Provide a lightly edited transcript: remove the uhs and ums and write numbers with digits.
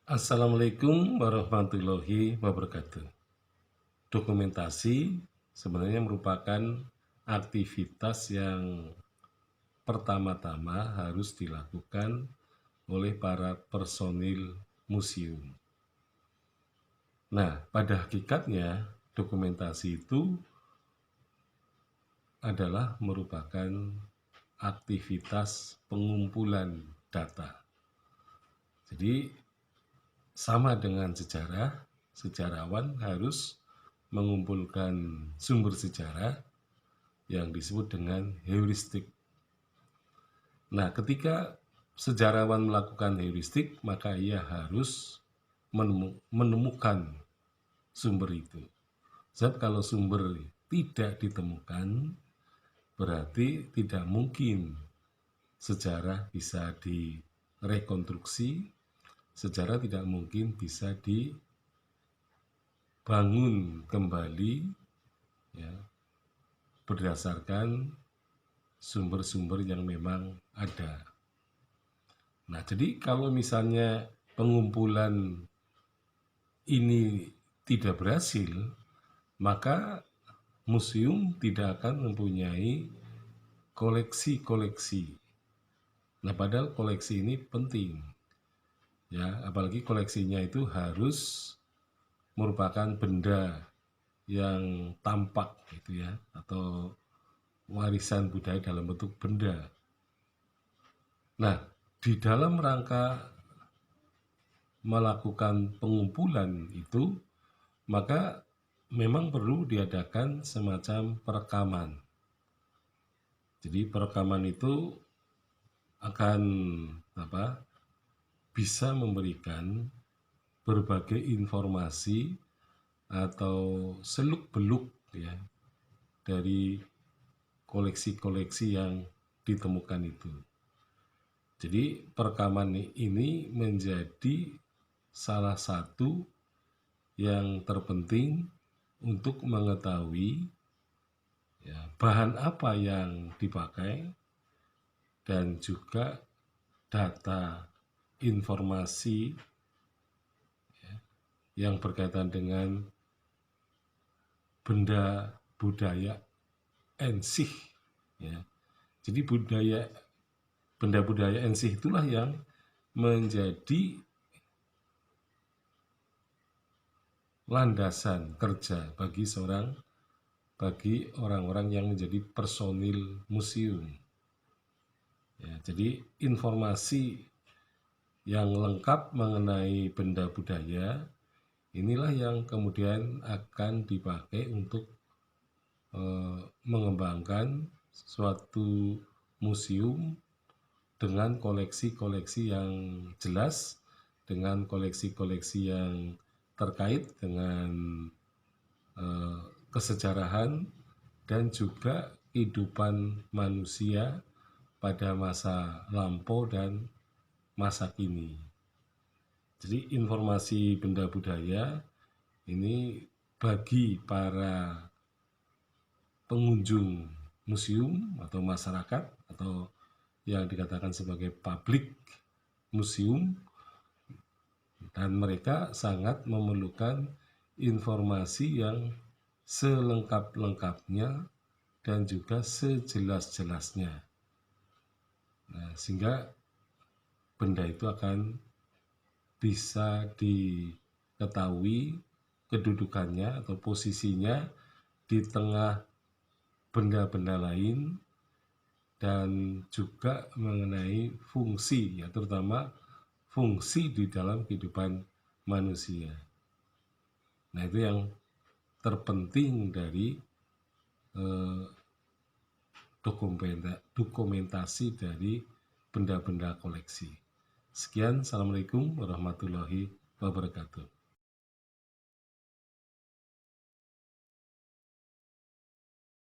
Assalamualaikum warahmatullahi wabarakatuh. Dokumentasi sebenarnya merupakan aktivitas yang pertama-tama harus dilakukan oleh para personil museum. Nah, pada hakikatnya dokumentasi itu adalah merupakan aktivitas pengumpulan data. Jadi sama dengan sejarah, sejarawan harus mengumpulkan sumber sejarah yang disebut dengan heuristik. Nah, ketika sejarawan melakukan heuristik, maka ia harus menemukan sumber itu. Sebab kalau sumber tidak ditemukan, berarti tidak mungkin sejarah bisa direkonstruksi, sejarah tidak mungkin bisa dibangun kembali ya, berdasarkan sumber-sumber yang memang ada. Nah, jadi kalau misalnya pengumpulan ini tidak berhasil, maka museum tidak akan mempunyai koleksi-koleksi. Nah, padahal koleksi ini penting. Ya, apalagi koleksinya itu harus merupakan benda yang tampak gitu ya, atau warisan budaya dalam bentuk benda. Nah, di dalam rangka melakukan pengumpulan itu, maka memang perlu diadakan semacam perekaman. Jadi perekaman itu akan bisa memberikan berbagai informasi atau seluk-beluk ya dari koleksi-koleksi yang ditemukan itu. Jadi perekaman ini menjadi salah satu yang terpenting untuk mengetahui ya, bahan apa yang dipakai dan juga data informasi ya, yang berkaitan dengan benda budaya ensih ya. Jadi benda budaya ensih itulah yang menjadi landasan kerja bagi orang-orang yang menjadi personil museum. Ya, jadi informasi yang lengkap mengenai benda budaya inilah yang kemudian akan dipakai untuk mengembangkan suatu museum dengan koleksi-koleksi yang jelas, dengan koleksi-koleksi yang terkait dengan kesejarahan dan juga kehidupan manusia pada masa lampau dan masa kini. Jadi informasi benda budaya ini bagi para pengunjung museum atau masyarakat atau yang dikatakan sebagai publik museum, dan mereka sangat memerlukan informasi yang selengkap-lengkapnya dan juga sejelas-jelasnya. Nah, sehingga benda itu akan bisa diketahui kedudukannya atau posisinya di tengah benda-benda lain, dan juga mengenai fungsi ya, terutama fungsi di dalam kehidupan manusia. Nah, itu yang terpenting dari dokumentasi dari benda-benda koleksi. Sekian, assalamualaikum warahmatullahi wabarakatuh.